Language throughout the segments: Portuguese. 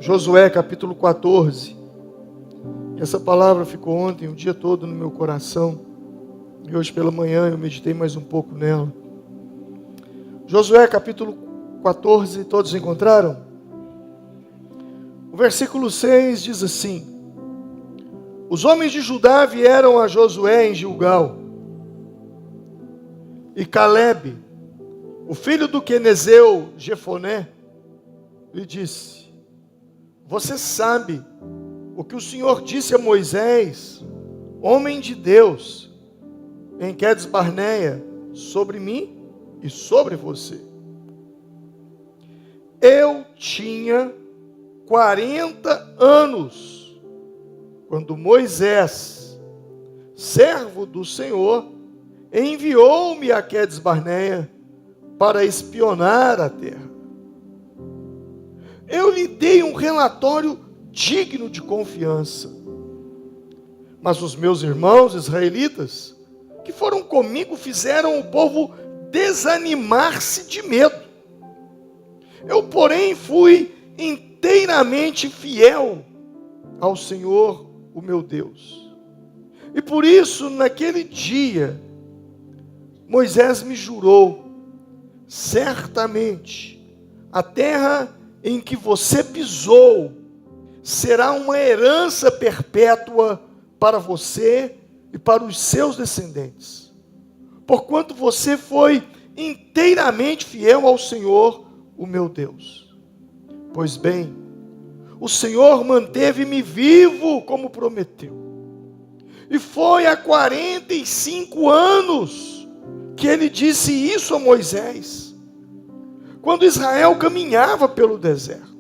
Josué capítulo 14. Essa palavra ficou ontem o dia todo no meu coração. E hoje pela manhã eu meditei mais um pouco nela. Josué capítulo 14, todos encontraram? O versículo 6 diz assim: os homens de Judá vieram a Josué em Gilgal, e Calebe, o filho do quenezeu Jefoné, lhe disse: você sabe o que o Senhor disse a Moisés, homem de Deus, em Quedes Barneia, sobre mim e sobre você. Eu tinha 40 anos, quando Moisés, servo do Senhor, enviou-me a Quedes Barneia para espionar a terra. Eu lhe dei um relatório digno de confiança. Mas os meus irmãos israelitas, que foram comigo, fizeram o povo desanimar-se de medo. Eu, porém, fui inteiramente fiel ao Senhor, o meu Deus. E por isso, naquele dia, Moisés me jurou: certamente a terra em que você pisou será uma herança perpétua para você e para os seus descendentes, porquanto você foi inteiramente fiel ao Senhor, o meu Deus. Pois bem, o Senhor manteve-me vivo como prometeu, e foi há 45 anos que ele disse isso a Moisés, quando Israel caminhava pelo deserto.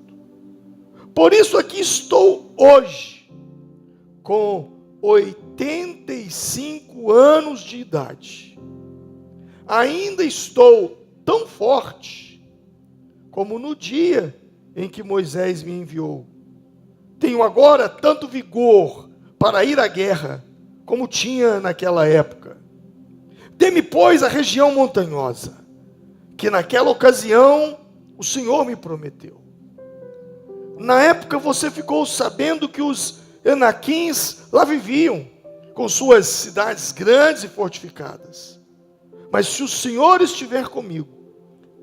Por isso aqui estou hoje, com 85 anos de idade. Ainda estou tão forte como no dia em que Moisés me enviou. Tenho agora tanto vigor para ir à guerra como tinha naquela época. Dê-me, pois, a região montanhosa, que naquela ocasião o Senhor me prometeu. Na época você ficou sabendo que os Enaquins lá viviam, com suas cidades grandes e fortificadas. Mas se o Senhor estiver comigo,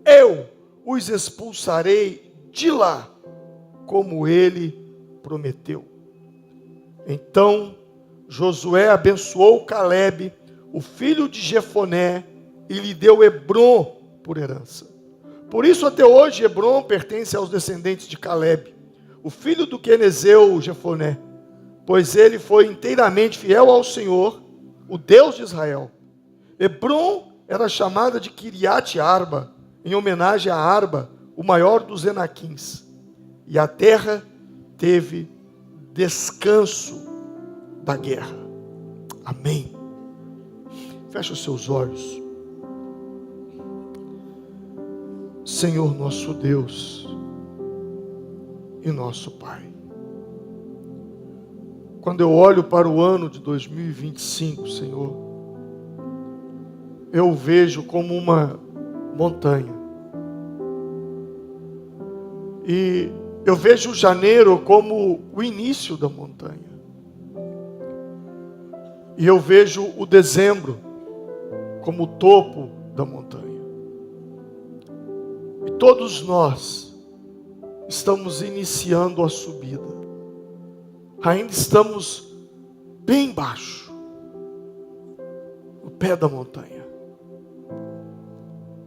eu os expulsarei de lá, como ele prometeu. Então Josué abençoou Calebe, o filho de Jefoné, e lhe deu Hebrom por herança. Por isso até hoje Hebrom pertence aos descendentes de Calebe, o filho do quenezeu Jefoné, pois ele foi inteiramente fiel ao Senhor, o Deus de Israel. Hebrom era chamada de Kiriat Arba, em homenagem a Arba, o maior dos Enaquins. E a terra teve descanso da guerra. Amém. Feche os seus olhos. Senhor nosso Deus e nosso Pai, quando eu olho para o ano de 2025, Senhor, eu o vejo como uma montanha. E eu vejo janeiro como o início da montanha. E eu vejo o dezembro como o topo da montanha. E todos nós estamos iniciando a subida. Ainda estamos bem baixo, no pé da montanha.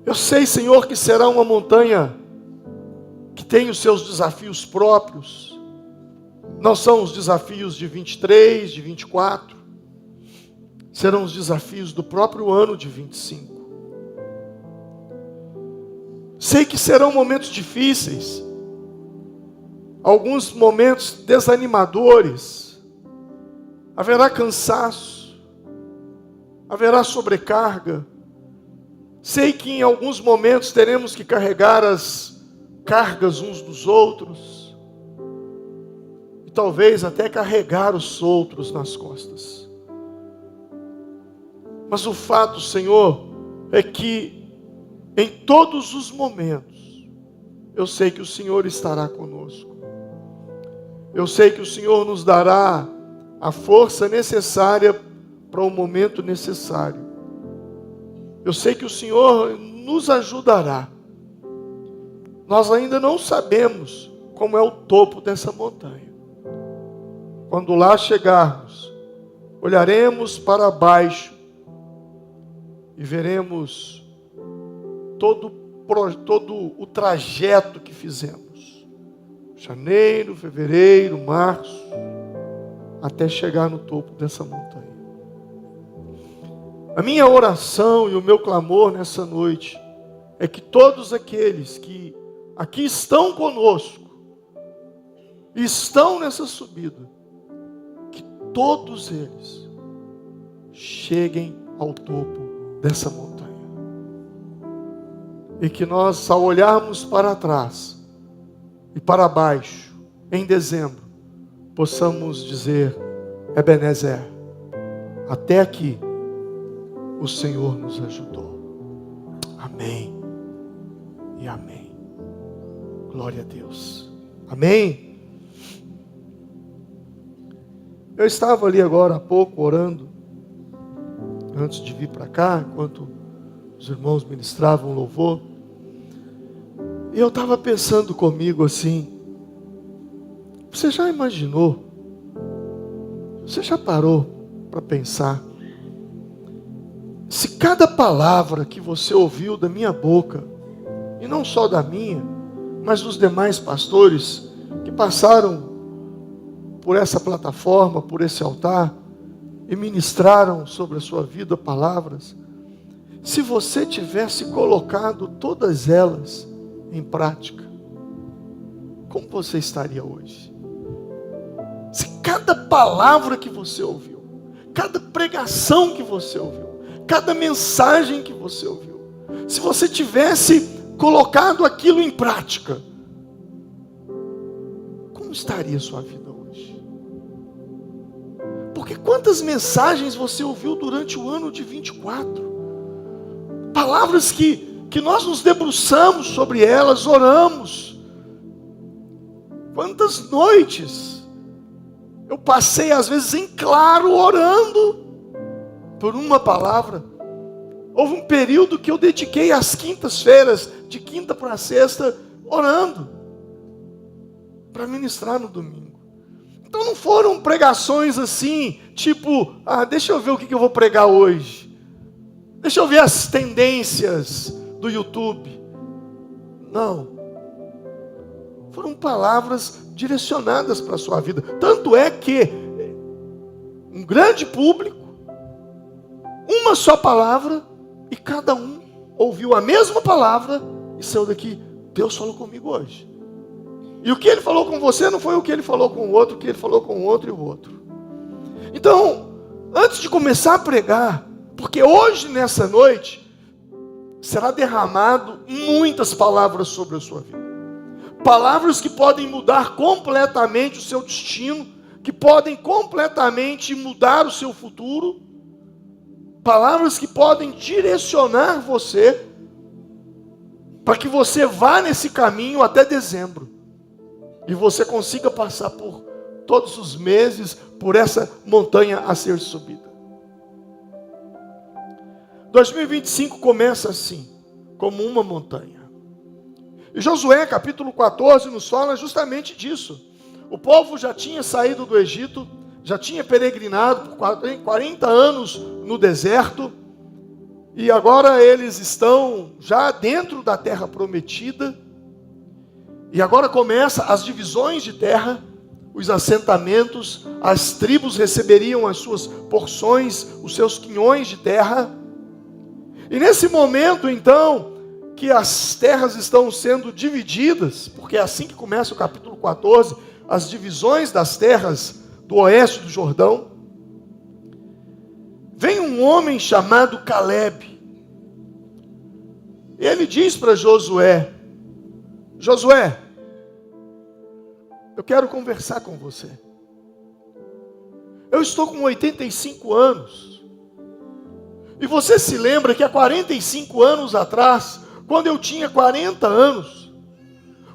Eu sei, Senhor, que será uma montanha que tem os seus desafios próprios. Não são os desafios de 23, de 24. Serão os desafios do próprio ano de 25. Sei que serão momentos difíceis, alguns momentos desanimadores, haverá cansaço, haverá sobrecarga. Sei que em alguns momentos teremos que carregar as cargas uns dos outros, e talvez até carregar os outros nas costas. Mas o fato, Senhor, é que em todos os momentos eu sei que o Senhor estará conosco. Eu sei que o Senhor nos dará a força necessária para o momento necessário. Eu sei que o Senhor nos ajudará. Nós ainda não sabemos como é o topo dessa montanha. Quando lá chegarmos, olharemos para baixo e veremos todo o trajeto que fizemos. Janeiro, fevereiro, março, até chegar no topo dessa montanha. A minha oração e o meu clamor nessa noite é que todos aqueles que aqui estão conosco, estão nessa subida, que todos eles cheguem ao topo dessa montanha. E que nós, ao olharmos para trás e para baixo, em dezembro, possamos dizer: Ebenezer, até aqui o Senhor nos ajudou. Amém e amém. Glória a Deus. Amém. Eu estava ali agora há pouco orando, antes de vir para cá, enquanto os irmãos ministravam louvor, e eu estava pensando comigo assim: você já imaginou? Você já parou para pensar? Se cada palavra que você ouviu da minha boca, e não só da minha, mas dos demais pastores que passaram por essa plataforma, por esse altar, e ministraram sobre a sua vida palavras, se você tivesse colocado todas elas em prática, como você estaria hoje? Se cada palavra que você ouviu, cada pregação que você ouviu, cada mensagem que você ouviu, se você tivesse colocado aquilo em prática, como estaria a sua vida hoje? Porque quantas mensagens você ouviu durante o ano de 24? Palavras que nós nos debruçamos sobre elas, oramos. Quantas noites eu passei às vezes em claro orando por uma palavra. Houve um período que eu dediquei às quintas-feiras, de quinta para sexta, orando, para ministrar no domingo. Então não foram pregações assim, tipo, deixa eu ver o que eu vou pregar hoje. Deixa eu ver as tendências do YouTube. Não. Foram palavras direcionadas para a sua vida. Tanto é que um grande público, uma só palavra, e cada um ouviu a mesma palavra e saiu daqui: Deus falou comigo hoje. E o que ele falou com você não foi o que ele falou com o outro, o que ele falou com o outro e o outro. Então, antes de começar a pregar, porque hoje, nessa noite, será derramado muitas palavras sobre a sua vida. Palavras que podem mudar completamente o seu destino, que podem completamente mudar o seu futuro. Palavras que podem direcionar você, para que você vá nesse caminho até dezembro. E você consiga passar por todos os meses, por essa montanha a ser subida. 2025 começa assim, como uma montanha. E Josué capítulo 14 nos fala justamente disso. O povo já tinha saído do Egito, já tinha peregrinado por 40 anos no deserto, e agora eles estão já dentro da terra prometida, e agora começa as divisões de terra, os assentamentos, as tribos receberiam as suas porções, os seus quinhões de terra. E nesse momento, então, que as terras estão sendo divididas, porque é assim que começa o capítulo 14, as divisões das terras do oeste do Jordão, vem um homem chamado Caleb. E ele diz para Josué: Josué, eu quero conversar com você. Eu estou com 85 anos. E você se lembra que há 45 anos atrás, quando eu tinha 40 anos,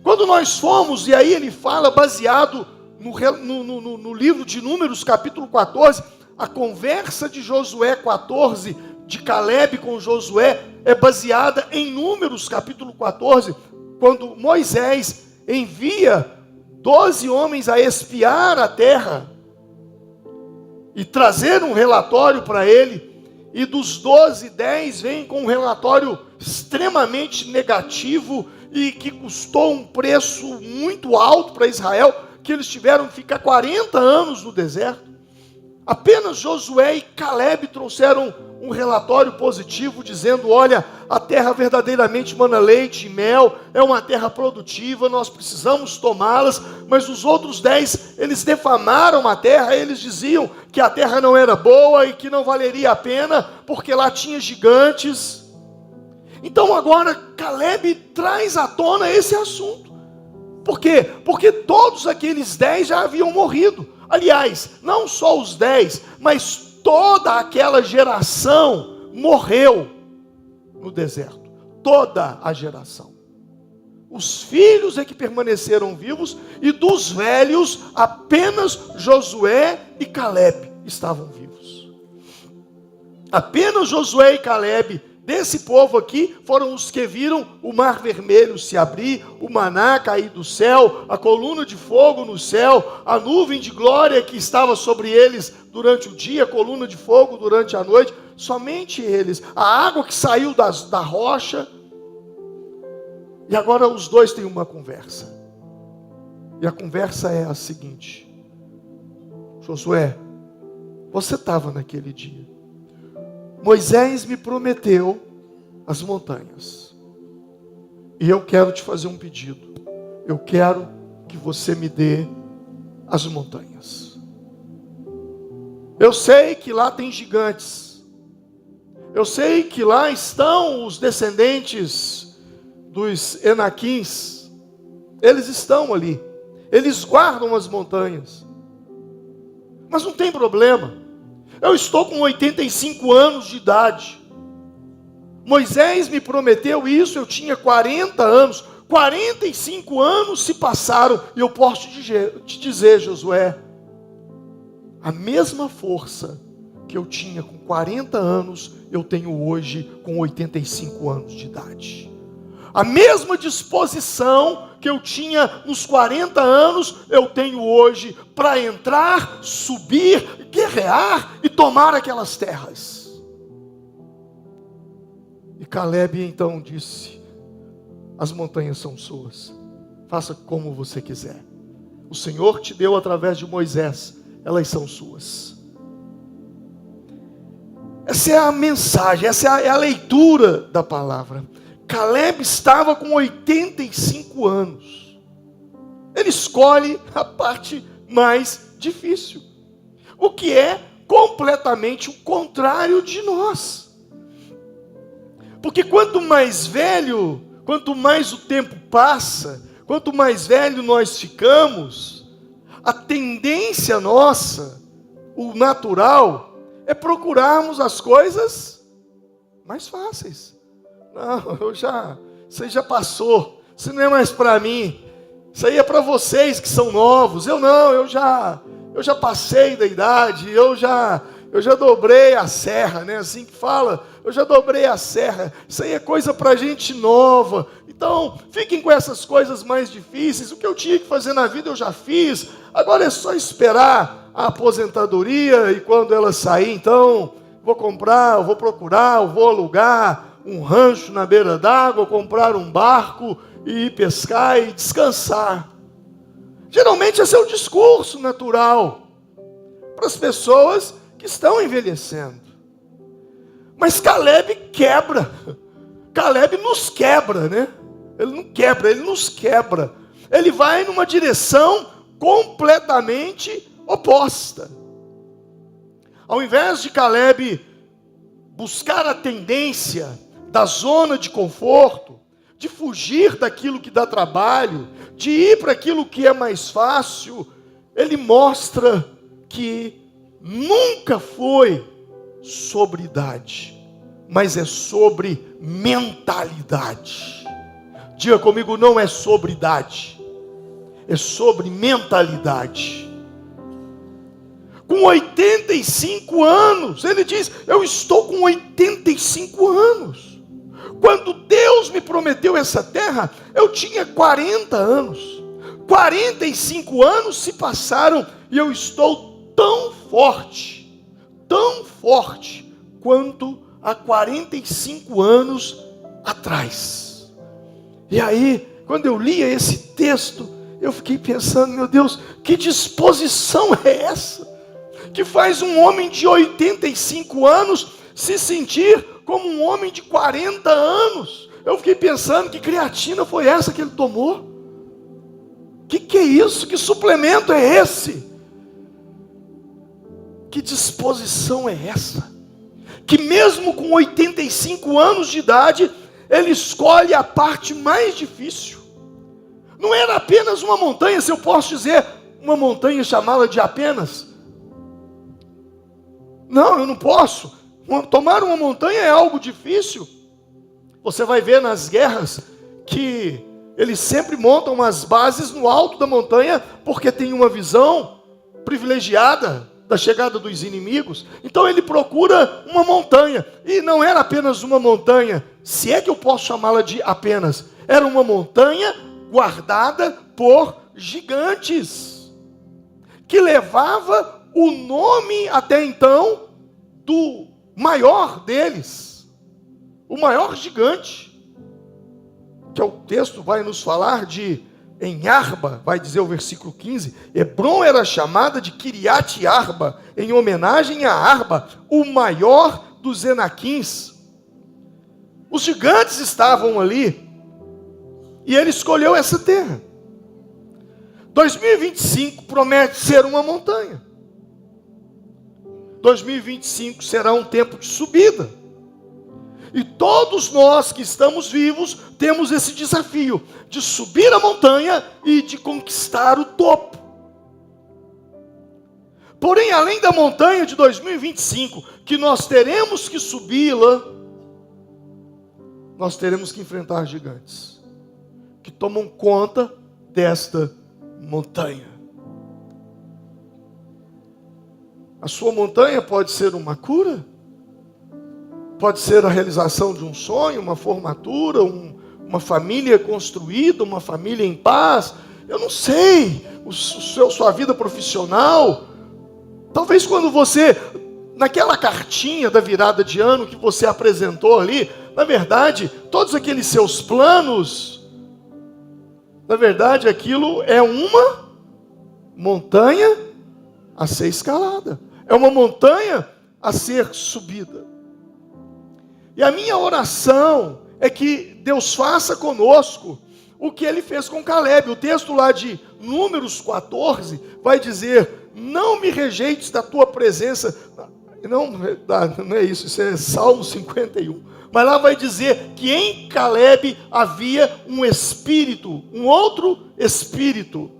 quando nós fomos, e aí ele fala baseado no livro de Números, capítulo 14, a conversa de Josué 14, de Caleb com Josué, é baseada em Números, capítulo 14, quando Moisés envia 12 homens a espiar a terra e trazer um relatório para ele, e dos 12, 10 vêm com um relatório extremamente negativo e que custou um preço muito alto para Israel, que eles tiveram que ficar 40 anos no deserto. Apenas Josué e Caleb trouxeram um relatório positivo, dizendo: olha, a terra verdadeiramente mana leite e mel, é uma terra produtiva, nós precisamos tomá-las. Mas os outros 10, eles defamaram a terra, eles diziam que a terra não era boa e que não valeria a pena, porque lá tinha gigantes. Então agora Caleb traz à tona esse assunto. Por quê? Porque todos aqueles 10 já haviam morrido. Aliás, não só os 10, mas toda aquela geração morreu no deserto. Toda a geração. Os filhos é que permaneceram vivos, e dos velhos, apenas Josué e Caleb estavam vivos. Apenas Josué e Caleb, desse povo aqui, foram os que viram o mar vermelho se abrir, o maná cair do céu, a coluna de fogo no céu, a nuvem de glória que estava sobre eles durante o dia, a coluna de fogo durante a noite. Somente eles. A água que saiu da rocha. E agora os dois têm uma conversa. E a conversa é a seguinte: Josué, você estava naquele dia. Moisés me prometeu as montanhas. E eu quero te fazer um pedido. Eu quero que você me dê as montanhas. Eu sei que lá tem gigantes. Eu sei que lá estão os descendentes dos Enaquins. Eles estão ali. Eles guardam as montanhas. Mas não tem problema. Eu estou com 85 anos de idade. Moisés me prometeu isso, eu tinha 40 anos. 45 anos se passaram. E eu posso te dizer, Josué, a mesma força que eu tinha com 40 anos, eu tenho hoje com 85 anos de idade. A mesma disposição que eu tinha nos 40 anos, eu tenho hoje para entrar, subir, guerrear e tomar aquelas terras. E Caleb então disse: as montanhas são suas, faça como você quiser. O Senhor te deu através de Moisés, elas são suas. Essa é a mensagem, essa é a leitura da palavra. Caleb estava com 85 anos. Ele escolhe a parte mais difícil, o que é completamente o contrário de nós. Porque quanto mais velho, quanto mais o tempo passa, quanto mais velho nós ficamos, a tendência nossa, o natural, é procurarmos as coisas mais fáceis. Não, isso aí já passou, isso não é mais para mim, isso aí é para vocês que são novos. Eu já passei da idade, eu já dobrei a serra, né? Assim que fala, eu já dobrei a serra, isso aí é coisa para gente nova. Então, fiquem com essas coisas mais difíceis. O que eu tinha que fazer na vida eu já fiz, agora é só esperar a aposentadoria, e quando ela sair, então, vou comprar, eu vou procurar, eu vou alugar um rancho na beira d'água, comprar um barco e ir pescar e descansar. Geralmente esse é o discurso natural para as pessoas que estão envelhecendo. Mas Caleb quebra. Caleb nos quebra, né? Ele não quebra, ele nos quebra. Ele vai numa direção completamente oposta. Ao invés de Caleb buscar a tendência da zona de conforto, de fugir daquilo que dá trabalho, de ir para aquilo que é mais fácil, ele mostra que nunca foi sobre idade, mas é sobre mentalidade. Diga comigo, não é sobre idade, é sobre mentalidade. Com 85 anos, ele diz: eu estou com 85 anos. Quando Deus me prometeu essa terra, eu tinha 40 anos. 45 anos se passaram e eu estou tão forte quanto há 45 anos atrás. E aí, quando eu lia esse texto, eu fiquei pensando: meu Deus, que disposição é essa? Que faz um homem de 85 anos se sentir como um homem de 40 anos. Eu fiquei pensando: que creatina foi essa que ele tomou? Que é isso? Que suplemento é esse? Que disposição é essa? Que mesmo com 85 anos de idade, ele escolhe a parte mais difícil. Não era apenas uma montanha, se eu posso dizer, uma montanha, chamá-la de apenas. Não, eu não posso. Tomar uma montanha é algo difícil. Você vai ver nas guerras que eles sempre montam as bases no alto da montanha, porque tem uma visão privilegiada da chegada dos inimigos. Então ele procura uma montanha, e não era apenas uma montanha, se é que eu posso chamá-la de apenas, era uma montanha guardada por gigantes, que levava o nome até então do maior deles, o maior gigante, que é o texto vai nos falar de, em Arba, vai dizer o versículo 15, Hebrom era chamada de Kiriat Arba, em homenagem a Arba, o maior dos Enaquins. Os gigantes estavam ali, e ele escolheu essa terra. 2025 promete ser uma montanha. 2025 será um tempo de subida. E todos nós que estamos vivos temos esse desafio de subir a montanha e de conquistar o topo. Porém, além da montanha de 2025, que nós teremos que subi-la, nós teremos que enfrentar gigantes que tomam conta desta montanha. A sua montanha pode ser uma cura, pode ser a realização de um sonho, uma formatura, uma família construída, uma família em paz. Eu não sei, sua vida profissional. Talvez quando você, naquela cartinha da virada de ano que você apresentou ali, na verdade, todos aqueles seus planos, na verdade, aquilo é uma montanha a ser escalada. É uma montanha a ser subida. E a minha oração é que Deus faça conosco o que Ele fez com Caleb. O texto lá de Números 14 vai dizer: não me rejeites da tua presença. Não é isso, isso é Salmo 51. Mas lá vai dizer que em Caleb havia um espírito, um outro espírito.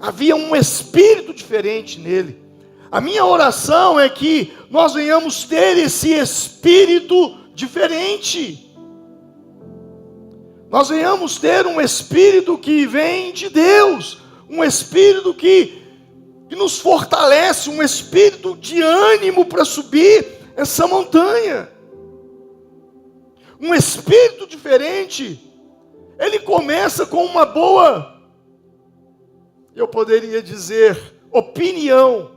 Havia um espírito diferente nele. A minha oração é que nós venhamos ter esse espírito diferente. Nós venhamos ter um espírito que vem de Deus, um espírito que nos fortalece, um espírito de ânimo para subir essa montanha. Um espírito diferente, ele começa com uma boa, eu poderia dizer, opinião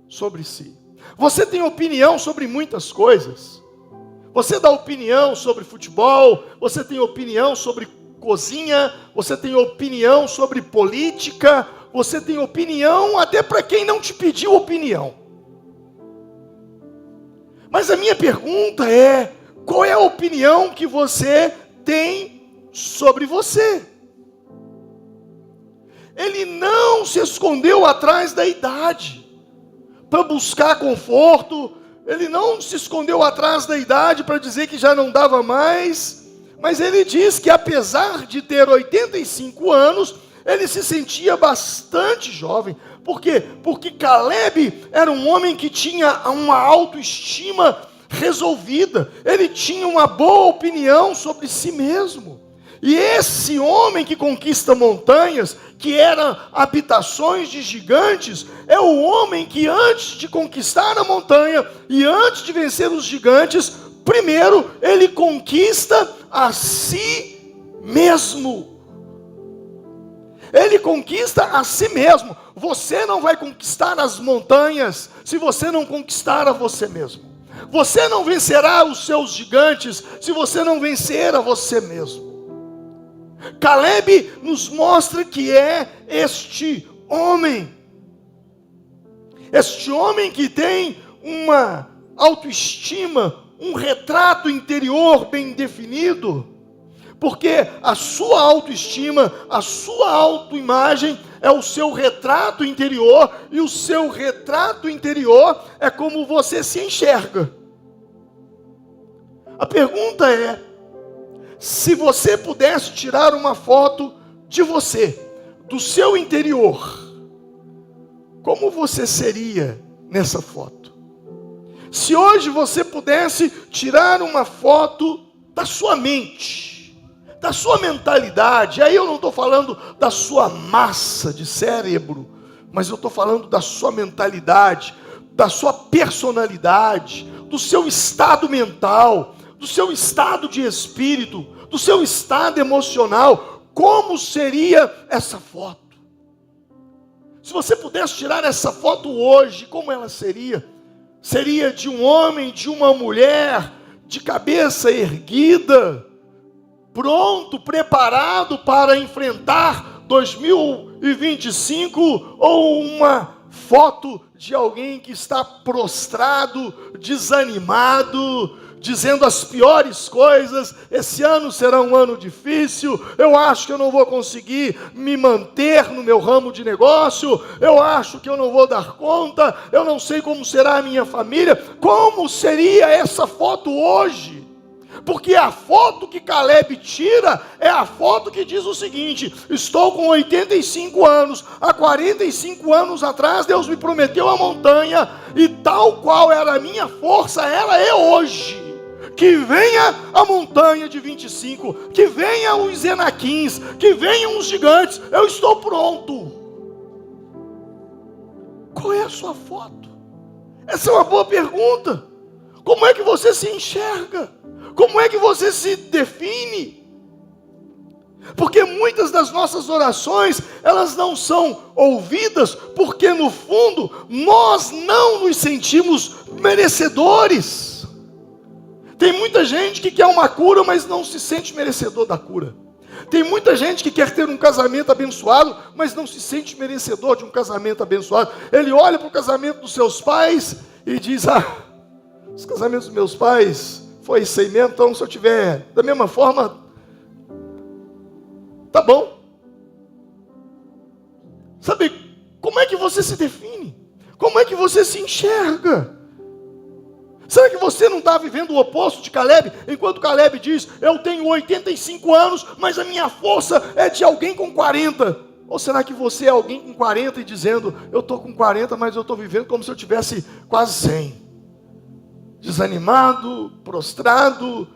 sobre si. Você tem opinião sobre muitas coisas. Você dá opinião sobre futebol, você tem opinião sobre cozinha, você tem opinião sobre política, você tem opinião até para quem não te pediu opinião. Mas a minha pergunta é: qual é a opinião que você tem sobre você? Ele não se escondeu atrás da idade para buscar conforto. Ele não se escondeu atrás da idade para dizer que já não dava mais. Mas ele diz que apesar de ter 85 anos, ele se sentia bastante jovem. Por quê? Porque Caleb era um homem que tinha uma autoestima resolvida. Ele tinha uma boa opinião sobre si mesmo. E esse homem que conquista montanhas, que eram habitações de gigantes, é o homem que antes de conquistar a montanha e antes de vencer os gigantes, primeiro ele conquista a si mesmo. Ele conquista a si mesmo. Você não vai conquistar as montanhas se você não conquistar a você mesmo. Você não vencerá os seus gigantes se você não vencer a você mesmo. Caleb nos mostra que é este homem que tem uma autoestima, um retrato interior bem definido, porque a sua autoestima, a sua autoimagem é o seu retrato interior, e o seu retrato interior é como você se enxerga. A pergunta é: se você pudesse tirar uma foto de você, do seu interior, como você seria nessa foto? Se hoje você pudesse tirar uma foto da sua mente, da sua mentalidade, aí eu não estou falando da sua massa de cérebro, mas eu estou falando da sua mentalidade, da sua personalidade, do seu estado mental, do seu estado de espírito, do seu estado emocional, como seria essa foto? Se você pudesse tirar essa foto hoje, como ela seria? Seria de um homem, de uma mulher, de cabeça erguida, pronto, preparado para enfrentar 2025, ou uma foto de alguém que está prostrado, desanimado, dizendo as piores coisas: esse ano será um ano difícil, eu acho que eu não vou conseguir me manter no meu ramo de negócio, eu acho que eu não vou dar conta, eu não sei como será a minha família. Como seria essa foto hoje? Porque a foto que Caleb tira é a foto que diz o seguinte: estou com 85 anos, há 45 anos atrás Deus me prometeu a montanha, e tal qual era a minha força, ela é hoje. Que venha a montanha de 25, que venha os Enaquins, que venham os gigantes, eu estou pronto. Qual é a sua foto? Essa é uma boa pergunta. Como é que você se enxerga? Como é que você se define? Porque muitas das nossas orações, elas não são ouvidas, porque no fundo, nós não nos sentimos merecedores. Tem muita gente que quer uma cura, mas não se sente merecedor da cura. Tem muita gente que quer ter um casamento abençoado, mas não se sente merecedor de um casamento abençoado. Ele olha para o casamento dos seus pais e diz: os casamentos dos meus pais foi isso aí mesmo, então se eu tiver da mesma forma, tá bom. Sabe, como é que você se define? Como é que você se enxerga? Será que você não está vivendo o oposto de Caleb? Enquanto Caleb diz: eu tenho 85 anos, mas a minha força é de alguém com 40. Ou será que você é alguém com 40 e dizendo: eu estou com 40, mas eu estou vivendo como se eu tivesse quase 100? Desanimado, prostrado,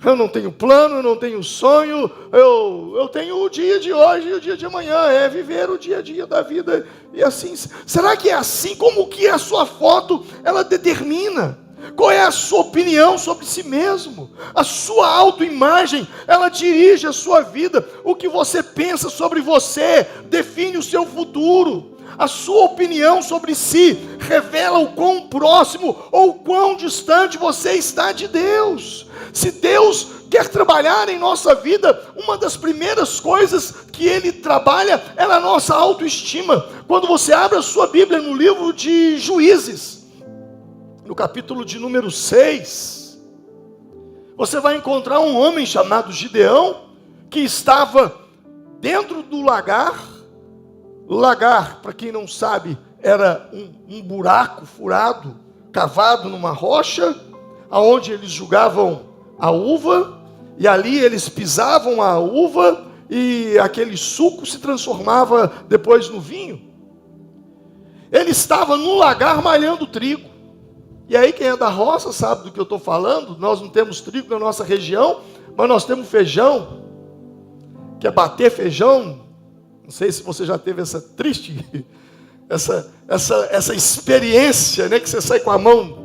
eu não tenho plano, eu não tenho sonho, eu tenho o dia de hoje e o dia de amanhã, é viver o dia a dia da vida. E assim, será que é assim? Como que a sua foto, ela determina? Qual é a sua opinião sobre si mesmo? A sua autoimagem, ela dirige a sua vida. O que você pensa sobre você define o seu futuro. A sua opinião sobre si revela o quão próximo ou quão distante você está de Deus. Se Deus quer trabalhar em nossa vida, uma das primeiras coisas que Ele trabalha é a nossa autoestima. Quando você abre a sua Bíblia no livro de Juízes, no capítulo de número 6, você vai encontrar um homem chamado Gideão, que estava dentro do lagar. O lagar, para quem não sabe, era um buraco furado, cavado numa rocha, aonde eles jogavam a uva, e ali eles pisavam a uva, e aquele suco se transformava depois no vinho. Ele estava no lagar malhando trigo. E aí quem é da roça sabe do que eu estou falando. Nós não temos trigo na nossa região, mas nós temos feijão. que é bater feijão. Não sei se você já teve essa triste, essa experiência, né? Que você sai com a mão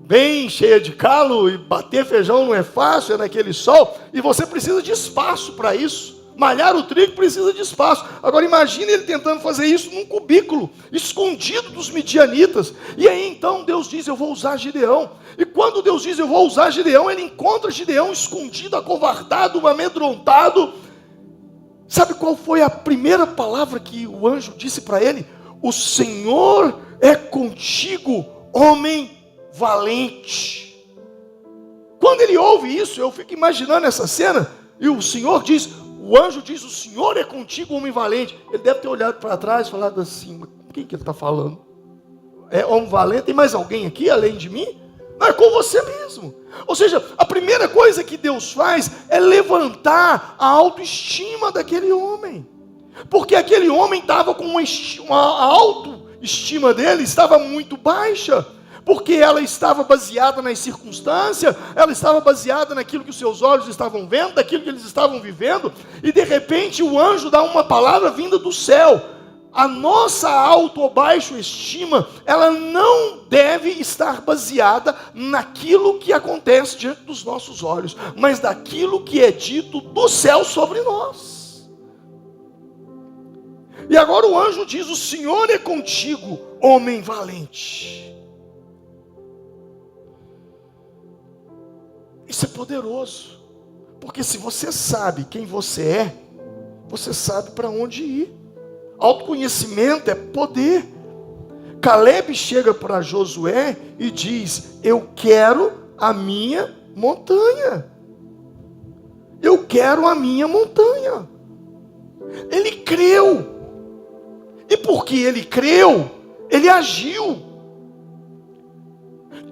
bem cheia de calo e bater feijão não é fácil, é naquele sol. E você precisa de espaço para isso. Malhar o trigo precisa de espaço. Agora imagine ele tentando fazer isso num cubículo, escondido dos midianitas. E aí então Deus diz, eu vou usar Gideão. E quando Deus diz, eu vou usar Gideão, ele encontra Gideão escondido, acovardado, amedrontado. Sabe qual foi a primeira palavra que o anjo disse para ele? O Senhor é contigo, homem valente. Quando ele ouve isso, eu fico imaginando essa cena, e o Senhor diz, o anjo diz, o Senhor é contigo, homem valente. Ele deve ter olhado para trás e falado assim, quem que ele está falando? É homem valente? Tem mais alguém aqui além de mim? Não, é com você mesmo. Ou seja, a primeira coisa que Deus faz é levantar a autoestima daquele homem. Porque aquele homem estava com a autoestima dele estava muito baixa. Porque ela estava baseada nas circunstâncias, ela estava baseada naquilo que os seus olhos estavam vendo, daquilo que eles estavam vivendo, e de repente o anjo dá uma palavra vinda do céu. A nossa alto ou baixo estima, ela não deve estar baseada naquilo que acontece diante dos nossos olhos, mas daquilo que é dito do céu sobre nós. E agora o anjo diz, o Senhor é contigo, homem valente. Isso é poderoso, porque se você sabe quem você é, você sabe para onde ir. Autoconhecimento é poder. Caleb chega para Josué e diz, eu quero a minha montanha. Eu quero a minha montanha. Ele creu. E porque ele creu, ele agiu.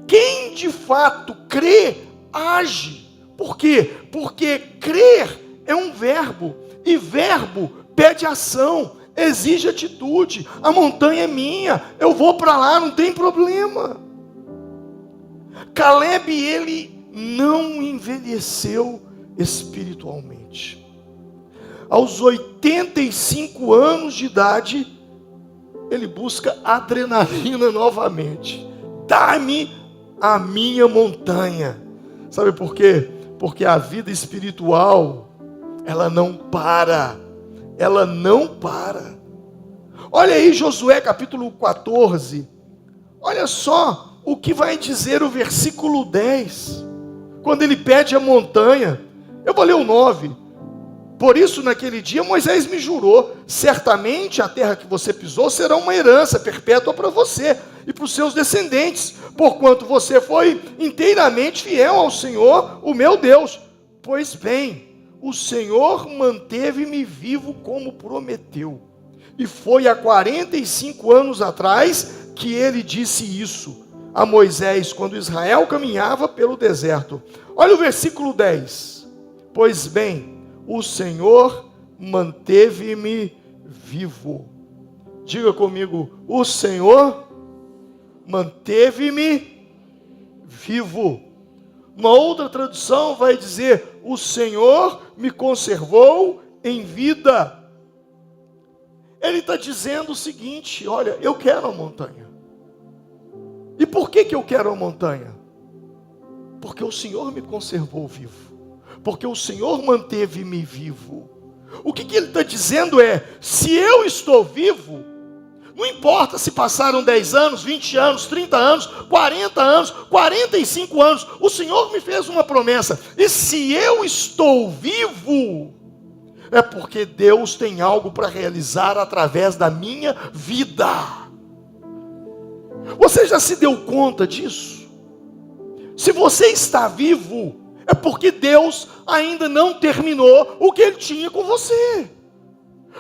Quem de fato crê, age. Por quê? Porque crer é um verbo, e verbo pede ação, exige atitude. A montanha é minha, eu vou para lá, não tem problema. Caleb, ele não envelheceu espiritualmente. Aos 85 anos de idade, ele busca adrenalina novamente. Dá-me a minha montanha. Sabe por quê? Porque a vida espiritual, ela não para. Ela não para. Olha aí Josué capítulo 14. Olha só o que vai dizer o versículo 10. Quando ele pede a montanha. Eu vou ler o 9. Por isso naquele dia Moisés me jurou, certamente a terra que você pisou será uma herança perpétua para você e para os seus descendentes, porquanto você foi inteiramente fiel ao Senhor, o meu Deus. Pois bem, o Senhor manteve-me vivo como prometeu. E foi há 45 anos atrás que ele disse isso a Moisés, quando Israel caminhava pelo deserto. Olha o versículo 10. Pois bem, o Senhor manteve-me vivo. Diga comigo, o Senhor manteve-me vivo. Uma outra tradução vai dizer, o Senhor me conservou em vida. Ele está dizendo o seguinte, olha, eu quero a montanha. E por que eu quero a montanha? Porque o Senhor me conservou vivo. Porque o Senhor manteve-me vivo. O que ele está dizendo é, se eu estou vivo, não importa se passaram 10 anos, 20 anos, 30 anos, 40 anos, 45 anos, o Senhor me fez uma promessa. E se eu estou vivo, é porque Deus tem algo para realizar através da minha vida. Você já se deu conta disso? Se você está vivo, é porque Deus ainda não terminou o que Ele tinha com você.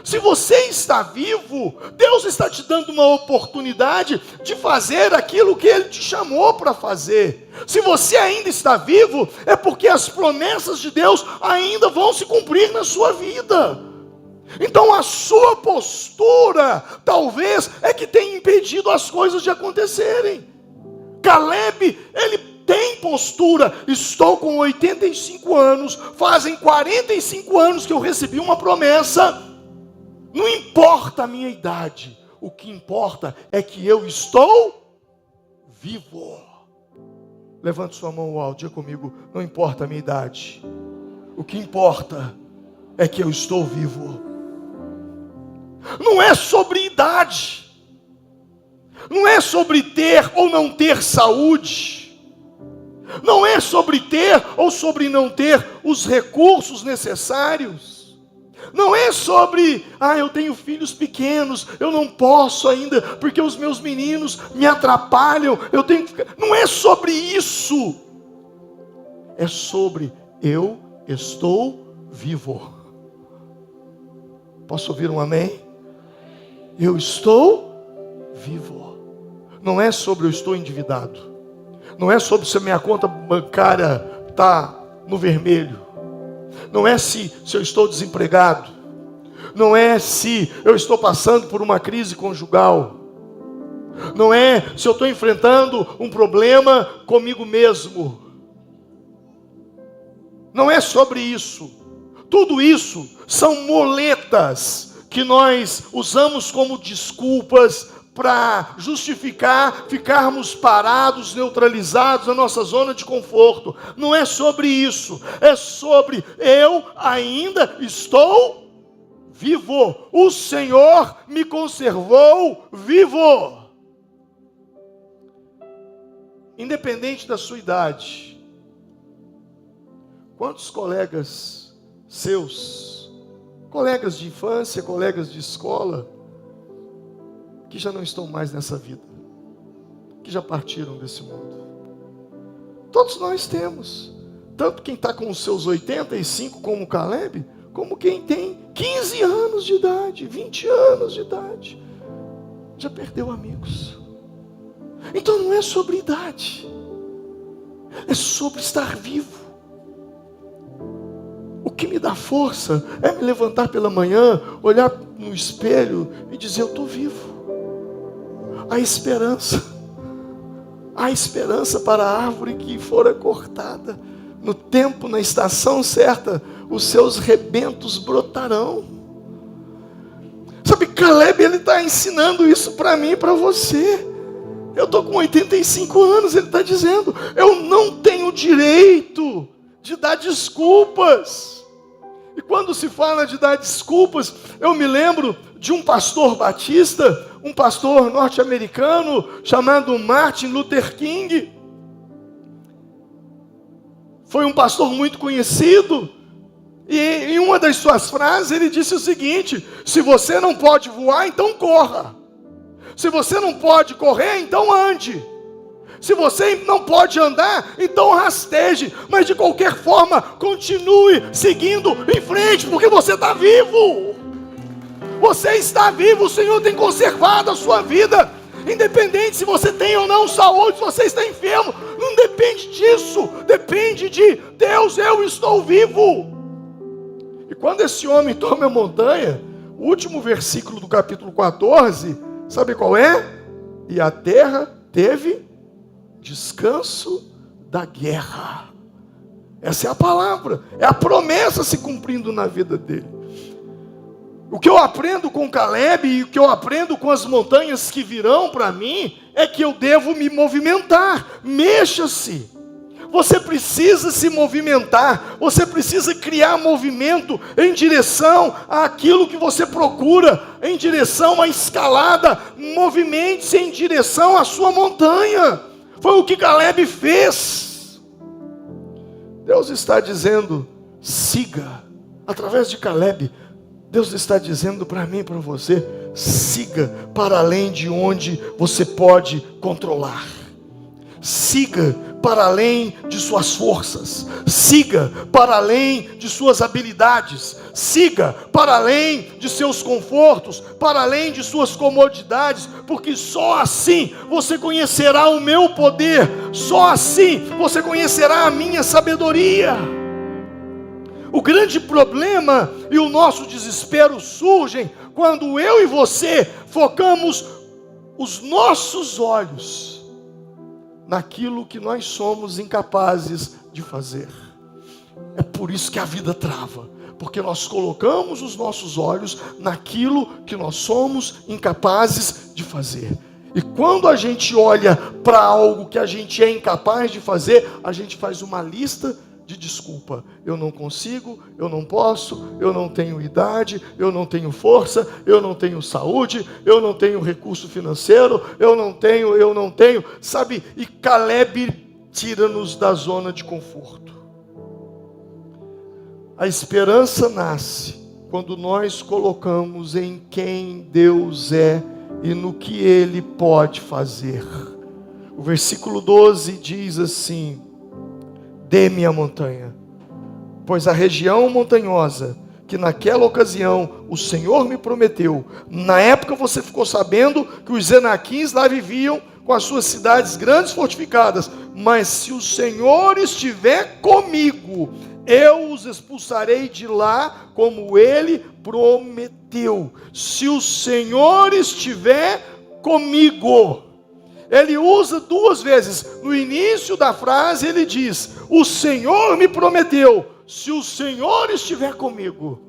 Se você está vivo, Deus está te dando uma oportunidade de fazer aquilo que Ele te chamou para fazer. Se você ainda está vivo, é porque as promessas de Deus ainda vão se cumprir na sua vida. Então a sua postura, talvez, é que tenha impedido as coisas de acontecerem. Caleb, ele tem postura. Estou com 85 anos, fazem 45 anos que eu recebi uma promessa. Não importa a minha idade, o que importa é que eu estou vivo. Levante sua mão alto, diga comigo: não importa a minha idade, o que importa é que eu estou vivo. Não é sobre idade, não é sobre ter ou não ter saúde, não é sobre ter ou sobre não ter os recursos necessários, não é sobre, eu tenho filhos pequenos, eu não posso ainda, porque os meus meninos me atrapalham, eu tenho que ficar. Não é sobre isso, é sobre eu estou vivo. Posso ouvir um amém? Eu estou vivo. Não é sobre eu estou endividado, não é sobre se a minha conta bancária está no vermelho, não é se eu estou desempregado, não é se eu estou passando por uma crise conjugal, não é se eu estou enfrentando um problema comigo mesmo. Não é sobre isso. Tudo isso são muletas que nós usamos como desculpas para justificar ficarmos parados, neutralizados na nossa zona de conforto. Não é sobre isso, é sobre eu ainda estou vivo. O Senhor me conservou vivo. Independente da sua idade, quantos colegas seus, colegas de infância, colegas de escola, que já não estão mais nessa vida, que já partiram desse mundo? Todos nós temos, tanto quem está com os seus 85 como o Caleb, como quem tem 15 anos de idade, 20 anos de idade, já perdeu amigos. Então não é sobre idade, é sobre estar vivo. O que me dá força é me levantar pela manhã, olhar no espelho e dizer: eu estou vivo. A esperança para a árvore que fora cortada, no tempo, na estação certa, os seus rebentos brotarão. Sabe, Caleb, ele está ensinando isso para mim e para você. Eu estou com 85 anos, ele está dizendo: eu não tenho direito de dar desculpas. E quando se fala de dar desculpas, eu me lembro de um pastor batista, um pastor norte-americano chamado Martin Luther King. Foi um pastor muito conhecido, e em uma das suas frases ele disse o seguinte: se você não pode voar, então corra. Se você não pode correr, então ande. Se você não pode andar, então rasteje. Mas de qualquer forma, continue seguindo em frente, porque você está vivo. Você está vivo, o Senhor tem conservado a sua vida. Independente se você tem ou não saúde, se você está enfermo, não depende disso. Depende de Deus, eu estou vivo. E quando esse homem toma a montanha, o último versículo do capítulo 14, sabe qual é? E a terra teve descanso da guerra. Essa é a palavra, é a promessa se cumprindo na vida dele. O que eu aprendo com Caleb e o que eu aprendo com as montanhas que virão para mim é que eu devo me movimentar. Mexa-se. Você precisa se movimentar, você precisa criar movimento em direção àquilo que você procura, em direção à escalada. Movimente-se em direção à sua montanha. Foi o que Caleb fez. Deus está dizendo: siga. Através de Caleb, Deus está dizendo para mim e para você: siga para além de onde você pode controlar. Siga para além de suas forças. Siga para além de suas habilidades. Siga para além de seus confortos, para além de suas comodidades, porque só assim você conhecerá o meu poder, só assim você conhecerá a minha sabedoria. O grande problema e o nosso desespero surgem quando eu e você focamos os nossos olhos naquilo que nós somos incapazes de fazer. É por isso que a vida trava, porque nós colocamos os nossos olhos naquilo que nós somos incapazes de fazer. E quando a gente olha para algo que a gente é incapaz de fazer, a gente faz uma lista de desculpa. Eu não consigo, eu não posso, eu não tenho idade, eu não tenho força, eu não tenho saúde, eu não tenho recurso financeiro, eu não tenho, sabe? E Caleb tira-nos da zona de conforto. A esperança nasce quando nós colocamos em quem Deus é e no que Ele pode fazer. O versículo 12 diz assim: dê-me a montanha, pois a região montanhosa que naquela ocasião o Senhor me prometeu. Na época você ficou sabendo que os Enaquins lá viviam com as suas cidades grandes fortificadas. Mas se o Senhor estiver comigo, eu os expulsarei de lá como Ele prometeu. Se o Senhor estiver comigo. Ele usa duas vezes. No início da frase ele diz: o Senhor me prometeu. Se o Senhor estiver comigo.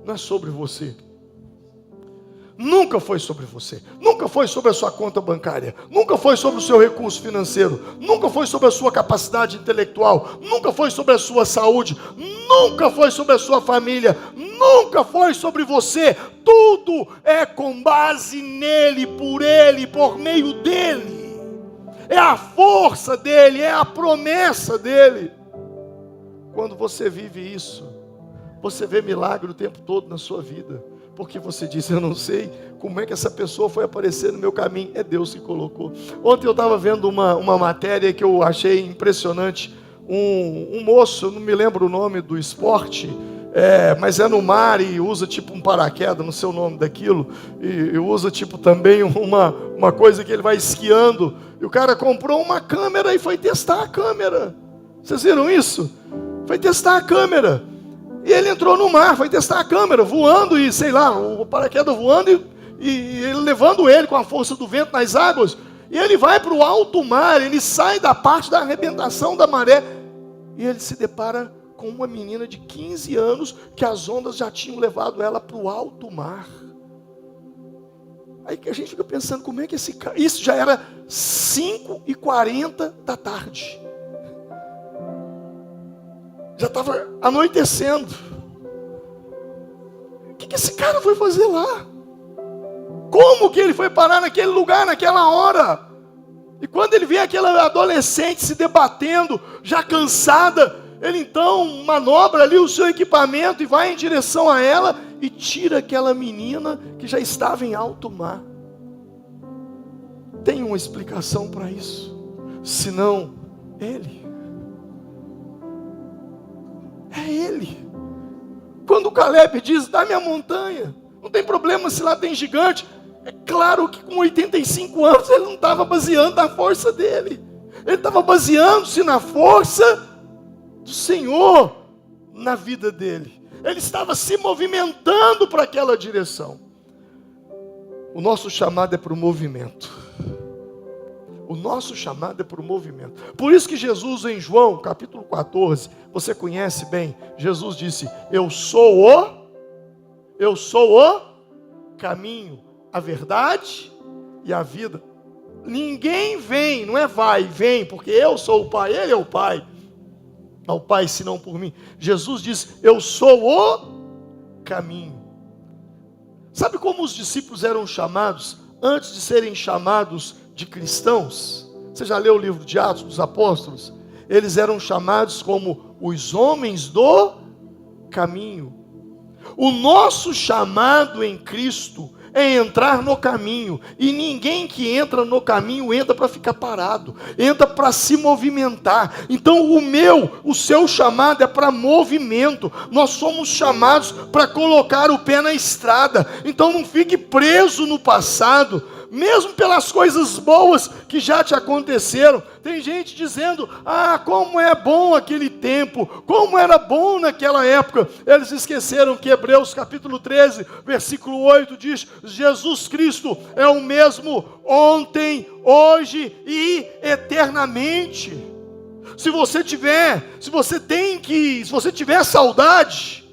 Não é sobre você. Nunca foi sobre você. Nunca foi sobre a sua conta bancária. Nunca foi sobre o seu recurso financeiro. Nunca foi sobre a sua capacidade intelectual. Nunca foi sobre a sua saúde. Nunca foi sobre a sua família. Nunca foi sobre você. Tudo é com base nele, por meio dele. É a força dele, é a promessa dele. Quando você vive isso, você vê milagre o tempo todo na sua vida. Porque você diz: eu não sei como é que essa pessoa foi aparecer no meu caminho. É Deus que colocou. Ontem eu estava vendo uma matéria que eu achei impressionante. Um moço, eu não me lembro o nome do esporte, mas é no mar e usa tipo um paraquedas, não sei o nome daquilo. E usa tipo também uma coisa que ele vai esquiando. E o cara comprou uma câmera e foi testar a câmera. Vocês viram isso? Foi testar a câmera. E ele entrou no mar, foi testar a câmera, voando e sei lá, o paraquedas voando e ele levando ele com a força do vento nas águas. E ele vai para o alto mar, ele sai da parte da arrebentação da maré. E ele se depara com uma menina de 15 anos que as ondas já tinham levado ela para o alto mar. Aí que a gente fica pensando, como é que esse cara... Isso já era 5h40 da tarde. Já estava anoitecendo. O que esse cara foi fazer lá? Como que ele foi parar naquele lugar, naquela hora? E quando ele vê aquela adolescente se debatendo, já cansada, ele então manobra ali o seu equipamento e vai em direção a ela e tira aquela menina que já estava em alto mar. Tem uma explicação para isso, senão ele. É ele. Quando o Caleb diz: dá-me a montanha, não tem problema se lá tem gigante. É claro que com 85 anos ele não estava baseando na força dele. Ele estava baseando-se na força do Senhor na vida dele. Ele estava se movimentando para aquela direção. O nosso chamado é para o movimento. O nosso chamado é para o movimento. Por isso que Jesus, em João, capítulo 14, você conhece bem, Jesus disse: eu sou o caminho, a verdade e a vida. Ninguém vem, não é vai, vem, porque eu sou o Pai, Ele é o Pai. Ao Pai, senão por mim. Jesus diz: eu sou o caminho. Sabe como os discípulos eram chamados antes de serem chamados de cristãos? Você já leu o livro de Atos dos Apóstolos? Eles eram chamados como os homens do caminho. O nosso chamado em Cristo é entrar no caminho. E ninguém que entra no caminho entra para ficar parado, entra para se movimentar. Então o seu chamado é para movimento. Nós somos chamados para colocar o pé na estrada. Então não fique preso no passado, mesmo pelas coisas boas que já te aconteceram. Tem gente dizendo, como é bom aquele tempo, como era bom naquela época. Eles esqueceram que Hebreus capítulo 13, versículo 8 diz, Jesus Cristo é o mesmo ontem, hoje e eternamente. Se você tiver saudade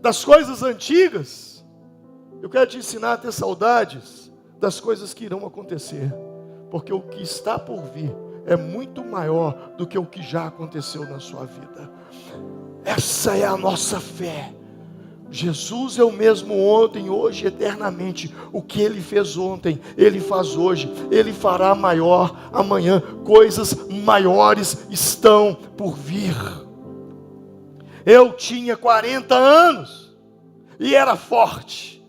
das coisas antigas, eu quero te ensinar a ter saudades das coisas que irão acontecer, porque o que está por vir é muito maior do que o que já aconteceu na sua vida. Essa é a nossa fé. Jesus é o mesmo ontem, hoje, eternamente. O que Ele fez ontem, Ele faz hoje, Ele fará maior amanhã. Coisas maiores estão por vir. Eu tinha 40 anos e era forte.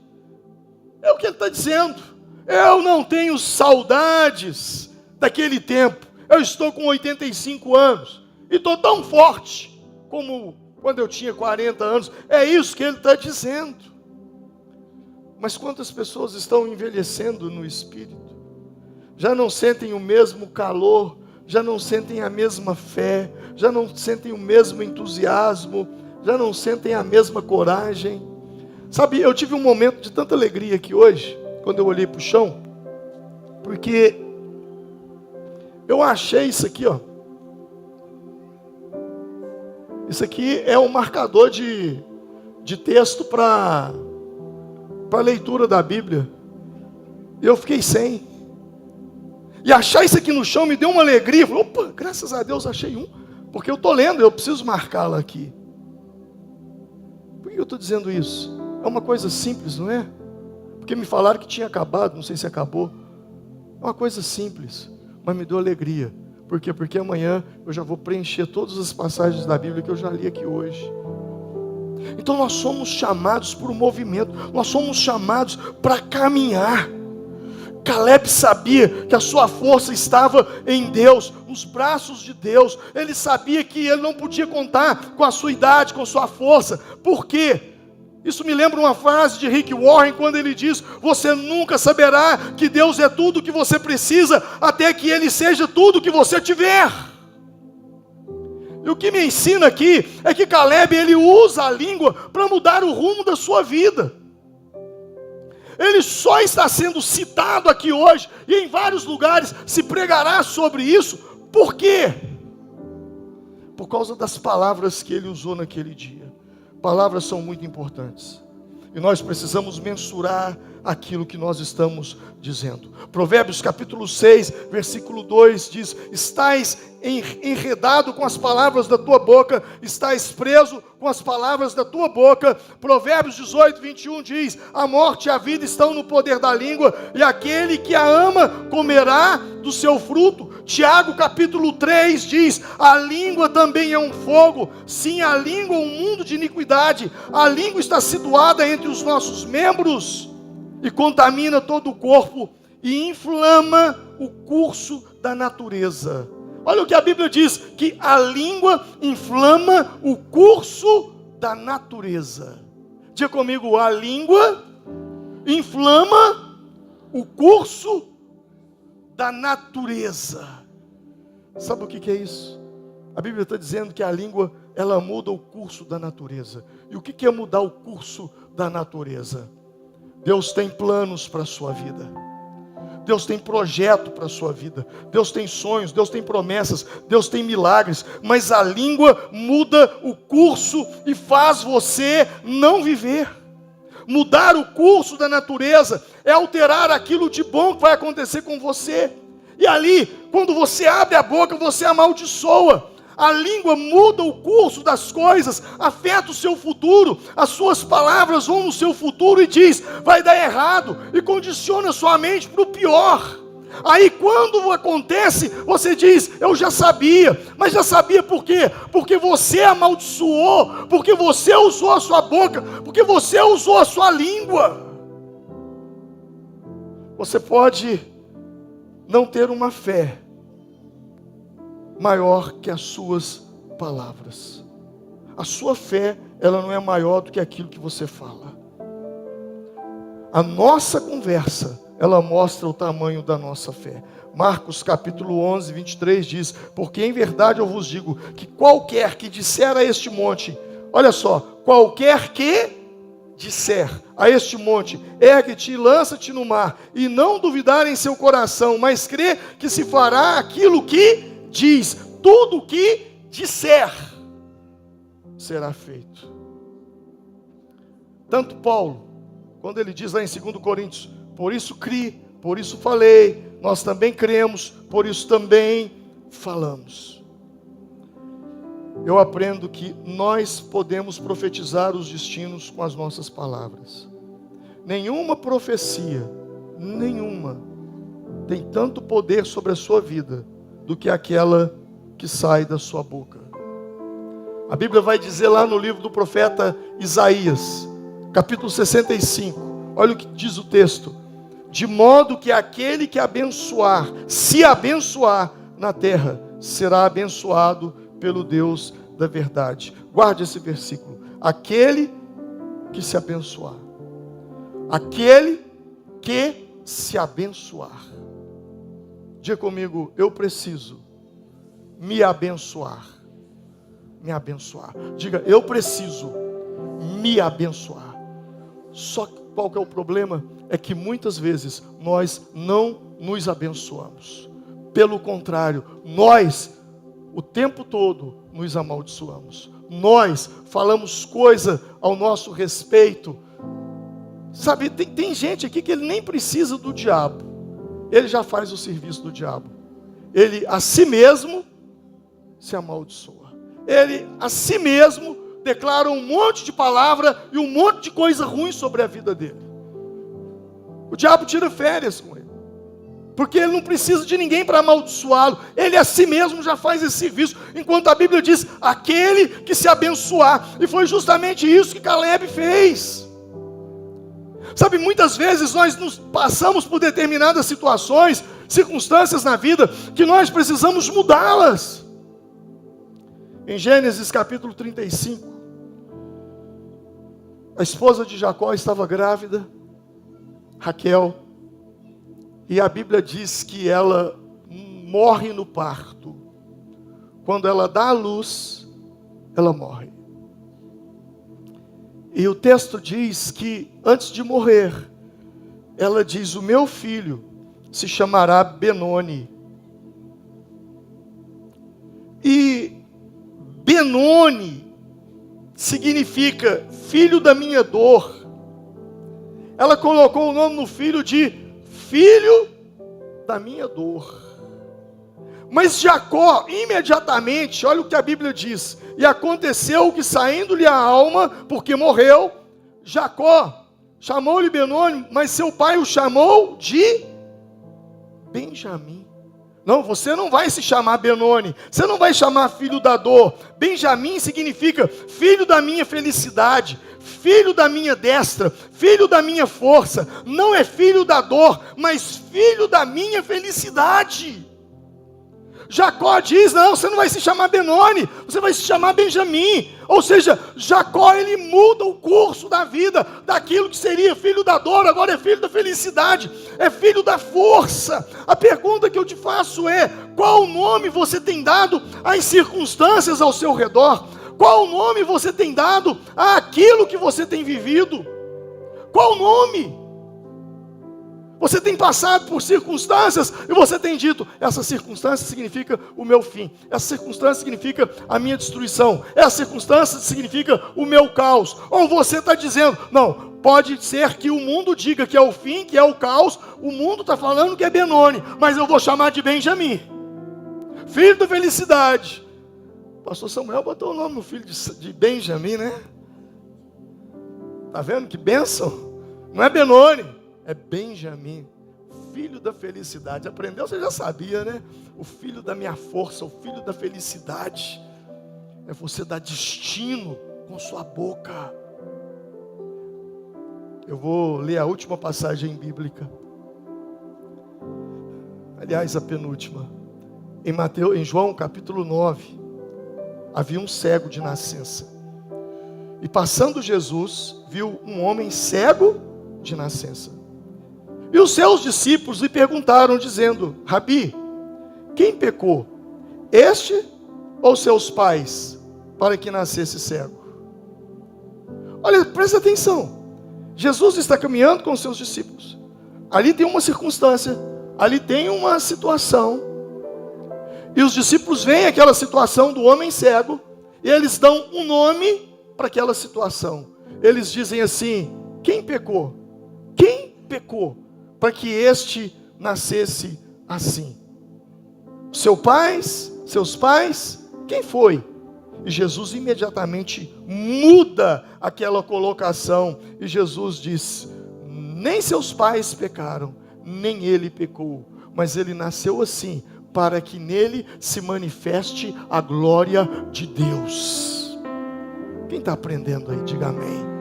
É o que Ele está dizendo. Eu não tenho saudades daquele tempo. Eu estou com 85 anos e estou tão forte como quando eu tinha 40 anos. É isso que Ele está dizendo. Mas quantas pessoas estão envelhecendo no espírito? Já não sentem o mesmo calor, já não sentem a mesma fé, já não sentem o mesmo entusiasmo, já não sentem a mesma coragem. Sabe, eu tive um momento de tanta alegria aqui hoje, quando eu olhei para o chão, porque eu achei isso aqui, ó. Isso aqui é um marcador de texto para leitura da Bíblia. E eu fiquei sem. E achar isso aqui no chão me deu uma alegria. Falei, opa, graças a Deus achei um. Porque eu estou lendo, eu preciso marcá-la aqui. Por que eu estou dizendo isso? É uma coisa simples, não é? Porque me falaram que tinha acabado, não sei se acabou. É uma coisa simples, mas me deu alegria. Por quê? Porque amanhã eu já vou preencher todas as passagens da Bíblia que eu já li aqui hoje. Então nós somos chamados por um movimento, nós somos chamados para caminhar. Caleb sabia que a sua força estava em Deus, nos braços de Deus. Ele sabia que ele não podia contar com a sua idade, com a sua força. Por quê? Isso me lembra uma frase de Rick Warren, quando ele diz, você nunca saberá que Deus é tudo o que você precisa, até que Ele seja tudo o que você tiver. E o que me ensina aqui, é que Caleb, ele usa a língua para mudar o rumo da sua vida. Ele só está sendo citado aqui hoje, e em vários lugares se pregará sobre isso. Por quê? Por causa das palavras que ele usou naquele dia. Palavras são muito importantes. E nós precisamos mensurar aquilo que nós estamos dizendo. Provérbios capítulo 6, versículo 2 diz, estais enredado com as palavras da tua boca, estais preso com as palavras da tua boca. Provérbios 18, 21 diz, a morte e a vida estão no poder da língua, e aquele que a ama comerá do seu fruto. Tiago capítulo 3 diz, a língua também é um fogo, sim, a língua é um mundo de iniquidade. A língua está situada entre os nossos membros e contamina todo o corpo e inflama o curso da natureza. Olha o que a Bíblia diz, que a língua inflama o curso da natureza. Diga comigo, a língua inflama o curso da natureza. Sabe o que é isso? A Bíblia está dizendo que a língua, ela muda o curso da natureza. E o que é mudar o curso da natureza? Deus tem planos para a sua vida. Deus tem projeto para a sua vida. Deus tem sonhos, Deus tem promessas, Deus tem milagres. Mas a língua muda o curso e faz você não viver. Mudar o curso da natureza é alterar aquilo de bom que vai acontecer com você. E ali, quando você abre a boca, você amaldiçoa. A língua muda o curso das coisas, afeta o seu futuro. As suas palavras vão no seu futuro e diz, vai dar errado, e condiciona sua mente para o pior. Aí quando acontece, você diz, eu já sabia. Mas já sabia por quê? Porque você amaldiçoou, porque você usou a sua boca, porque você usou a sua língua. Você pode não ter uma fé maior que as suas palavras. A sua fé, ela não é maior do que aquilo que você fala. A nossa conversa, ela mostra o tamanho da nossa fé. Marcos capítulo 11, 23 diz: porque em verdade eu vos digo, que qualquer que disser a este monte, olha só, qualquer que disser a este monte, ergue-te e lança-te no mar, e não duvidar em seu coração, mas crê que se fará aquilo que diz, tudo o que disser, será feito. Tanto Paulo, quando ele diz lá em 2 Coríntios, por isso criei, por isso falei, nós também cremos, por isso também falamos. Eu aprendo que nós podemos profetizar os destinos com as nossas palavras. Nenhuma profecia, nenhuma, tem tanto poder sobre a sua vida do que aquela que sai da sua boca. A Bíblia vai dizer lá no livro do profeta Isaías, capítulo 65, olha o que diz o texto: de modo que aquele que abençoar, se abençoar na terra, será abençoado pelo Deus da verdade. Guarde esse versículo. Aquele que se abençoar. Aquele que se abençoar. Diga comigo, eu preciso me abençoar. Me abençoar. Diga, eu preciso me abençoar. Só que qual que é o problema? É que muitas vezes nós não nos abençoamos. Pelo contrário, nós o tempo todo nos amaldiçoamos. Nós falamos coisa ao nosso respeito. Sabe, tem gente aqui que ele nem precisa do diabo. Ele já faz o serviço do diabo. Ele a si mesmo se amaldiçoa. Ele a si mesmo declara um monte de palavra e um monte de coisa ruim sobre a vida dele. O diabo tira férias com ele. Porque ele não precisa de ninguém para amaldiçoá-lo. Ele a si mesmo já faz esse serviço. Enquanto a Bíblia diz, aquele que se abençoar. E foi justamente isso que Caleb fez. Sabe, muitas vezes nós nos passamos por determinadas situações, circunstâncias na vida, que nós precisamos mudá-las. Em Gênesis capítulo 35, a esposa de Jacó estava grávida, Raquel, e a Bíblia diz que ela morre no parto. Quando ela dá à luz, ela morre. E o texto diz que antes de morrer, ela diz, o meu filho se chamará Benoni. E Benoni significa filho da minha dor. Ela colocou o nome no filho de filho da minha dor. Mas Jacó, imediatamente, olha o que a Bíblia diz. E aconteceu que saindo-lhe a alma, porque morreu, Jacó chamou-lhe Benoni, mas seu pai o chamou de Benjamim. Não, você não vai se chamar Benoni, você não vai chamar filho da dor. Benjamim significa filho da minha felicidade, filho da minha destra, filho da minha força. Não é filho da dor, mas filho da minha felicidade. Jacó diz, não, você não vai se chamar Benoni, você vai se chamar Benjamim. Ou seja, Jacó, ele muda o curso da vida, daquilo que seria filho da dor, agora é filho da felicidade, é filho da força. A pergunta que eu te faço é, qual nome você tem dado às circunstâncias ao seu redor? Qual nome você tem dado àquilo que você tem vivido? Qual nome? Você tem passado por circunstâncias e você tem dito, essa circunstância significa o meu fim, essa circunstância significa a minha destruição, essa circunstância significa o meu caos. Ou você está dizendo, não, pode ser que o mundo diga que é o fim, que é o caos, o mundo está falando que é Benoni, mas eu vou chamar de Benjamim, filho da felicidade. Pastor Samuel botou o nome no filho de Benjamim, né? Está vendo que bênção? Não é Benoni. É Benjamim, filho da felicidade. Aprendeu, você já sabia, né? O filho da minha força, o filho da felicidade. É você dar destino com sua boca. Eu vou ler a última passagem bíblica. Aliás, a penúltima. Em João capítulo 9, havia um cego de nascença. E passando Jesus, viu um homem cego de nascença. E os seus discípulos lhe perguntaram, dizendo: Rabi, quem pecou, este ou seus pais, para que nascesse cego? Olha, presta atenção. Jesus está caminhando com os seus discípulos. Ali tem uma circunstância, ali tem uma situação. E os discípulos veem aquela situação do homem cego, e eles dão um nome para aquela situação. Eles dizem assim: quem pecou? Quem pecou para que este nascesse assim? Seus pais? Quem foi? E Jesus imediatamente muda aquela colocação. E Jesus diz: nem seus pais pecaram, nem ele pecou, mas ele nasceu assim, para que nele se manifeste a glória de Deus. Quem está aprendendo aí, diga amém.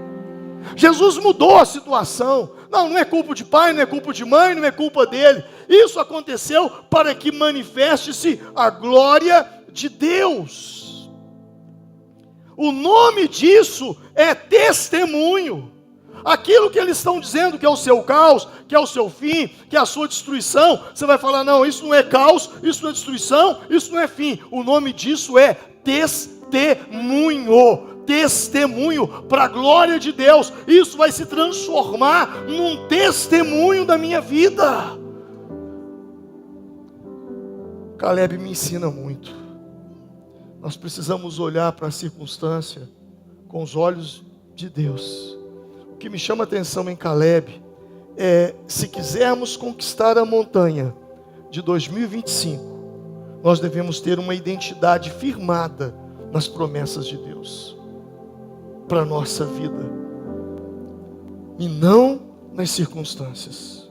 Jesus mudou a situação. Não é culpa de pai, não é culpa de mãe, não é culpa dele. Isso aconteceu para que manifeste-se a glória de Deus. O nome disso é testemunho. Aquilo que eles estão dizendo que é o seu caos, que é o seu fim, que é a sua destruição, você vai falar: não, isso não é caos, isso não é destruição, isso não é fim. O nome disso é testemunho. Testemunho para a glória de Deus. Isso vai se transformar num testemunho da minha vida. Caleb me ensina muito. Nós precisamos olhar para a circunstância com os olhos de Deus. O que me chama a atenção em Caleb é: se quisermos conquistar a montanha de 2025, nós devemos ter uma identidade firmada nas promessas de Deus para a nossa vida, e não nas circunstâncias.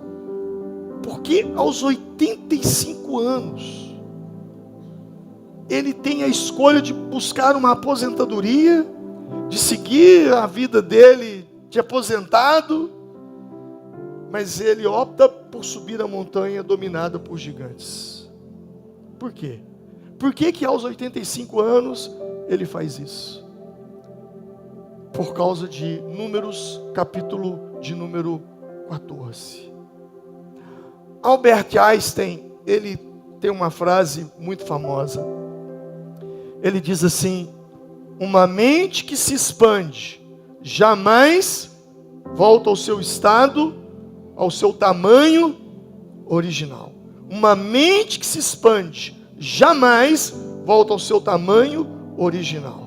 Porque aos 85 anos, ele tem a escolha de buscar uma aposentadoria, de seguir a vida dele de aposentado, mas ele opta por subir a montanha dominada por gigantes. Por quê? Por que aos 85 anos ele faz isso? Por causa de Números, capítulo de número 14. Albert Einstein, ele tem uma frase muito famosa. Ele diz assim: uma mente que se expande jamais volta ao seu estado, ao seu tamanho original. Uma mente que se expande jamais volta ao seu tamanho original.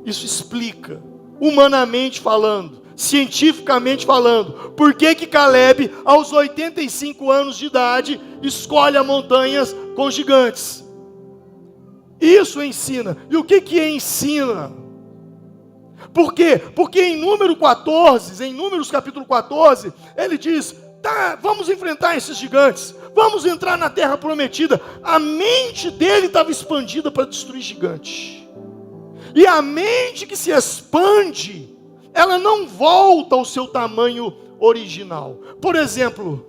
Isso explica, humanamente falando, cientificamente falando, por que Caleb, aos 85 anos de idade, escolhe montanhas com gigantes. Isso ensina. E o que ensina? Por quê? Porque em Números capítulo 14, ele diz: tá, vamos enfrentar esses gigantes, vamos entrar na terra prometida. A mente dele estava expandida para destruir gigantes. E a mente que se expande, ela não volta ao seu tamanho original. Por exemplo,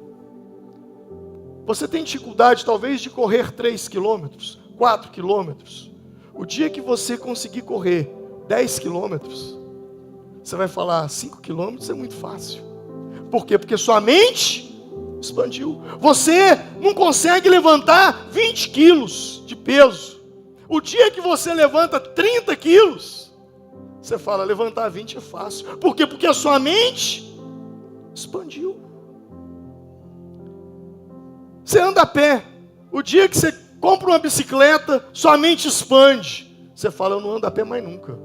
você tem dificuldade talvez de correr 3 quilômetros, 4 quilômetros. O dia que você conseguir correr 10 quilômetros, você vai falar: 5 quilômetros é muito fácil. Por quê? Porque sua mente expandiu. Você não consegue levantar 20 quilos de peso. O dia que você levanta 30 quilos, você fala: levantar 20 é fácil. Por quê? Porque a sua mente expandiu. Você anda a pé. O dia que você compra uma bicicleta, sua mente expande. Você fala: eu não ando a pé mais nunca.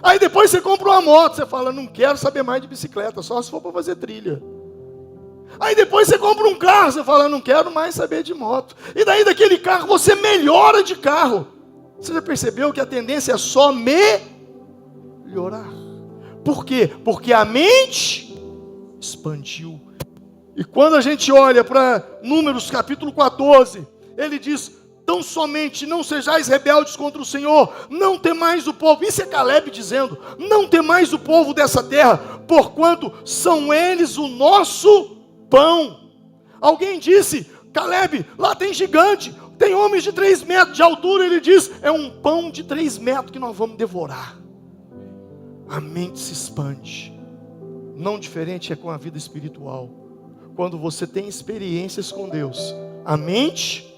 Aí depois você compra uma moto, você fala: não quero saber mais de bicicleta, só se for para fazer trilha. Aí depois você compra um carro, você fala: não quero mais saber de moto. E daí daquele carro você melhora de carro. Você já percebeu que a tendência é só melhorar? Por quê? Porque a mente expandiu. E quando a gente olha para Números capítulo 14, ele diz: tão somente não sejais rebeldes contra o Senhor, não temais o povo. Isso é Caleb dizendo: não temais o povo dessa terra, porquanto são eles o nosso pão. Alguém disse: Caleb, lá tem gigante, tem homens de 3 metros de altura. Ele diz: é um pão de 3 metros que nós vamos devorar. A mente se expande. Não diferente é com a vida espiritual. quando você tem experiências com Deus, a mente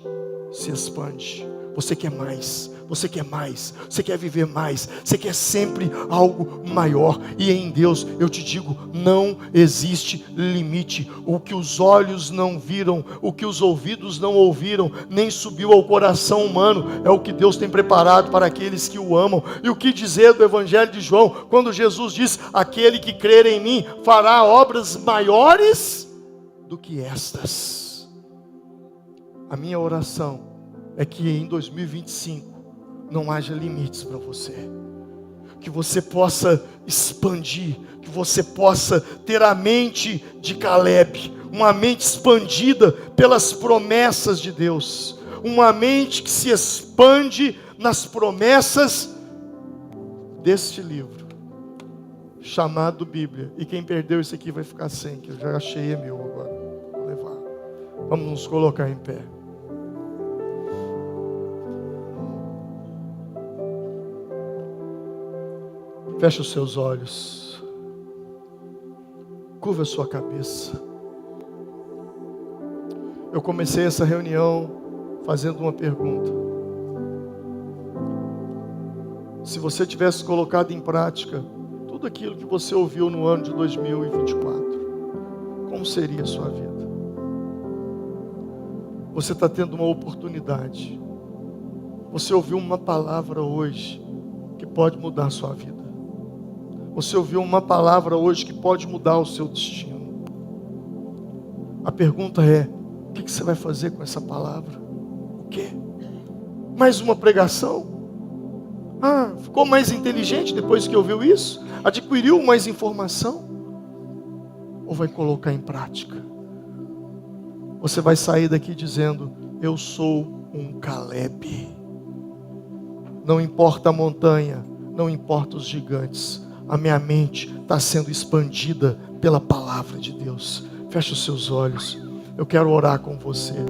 se expande. Você quer mais, você quer mais, você quer viver mais, você quer sempre algo maior. E em Deus, eu te digo, não existe limite. O que os olhos não viram, o que os ouvidos não ouviram, nem subiu ao coração humano, é o que Deus tem preparado para aqueles que o amam. E o que dizer do Evangelho de João, quando Jesus diz: aquele que crer em mim fará obras maiores do que estas. A minha oração é que em 2025 não haja limites para você, que você possa expandir, que você possa ter a mente de Caleb, uma mente expandida pelas promessas de Deus, uma mente que se expande nas promessas deste livro chamado Bíblia. E quem perdeu isso aqui vai ficar sem, que eu já achei, é meu agora, vou levar. Vamos nos colocar em pé. Feche os seus olhos, curva a sua cabeça. Eu comecei essa reunião fazendo uma pergunta. Se você tivesse colocado em prática tudo aquilo que você ouviu no ano de 2024, como seria a sua vida? Você está tendo uma oportunidade. Você ouviu uma palavra hoje que pode mudar a sua vida. Você ouviu uma palavra hoje que pode mudar o seu destino. A pergunta é: o que você vai fazer com essa palavra? O quê? Mais uma pregação? Ficou mais inteligente depois que ouviu isso? Adquiriu mais informação? Ou vai colocar em prática? Você vai sair daqui dizendo: eu sou um Caleb. Não importa a montanha, não importa os gigantes, a minha mente está sendo expandida pela palavra de Deus. Feche os seus olhos, eu quero orar com você.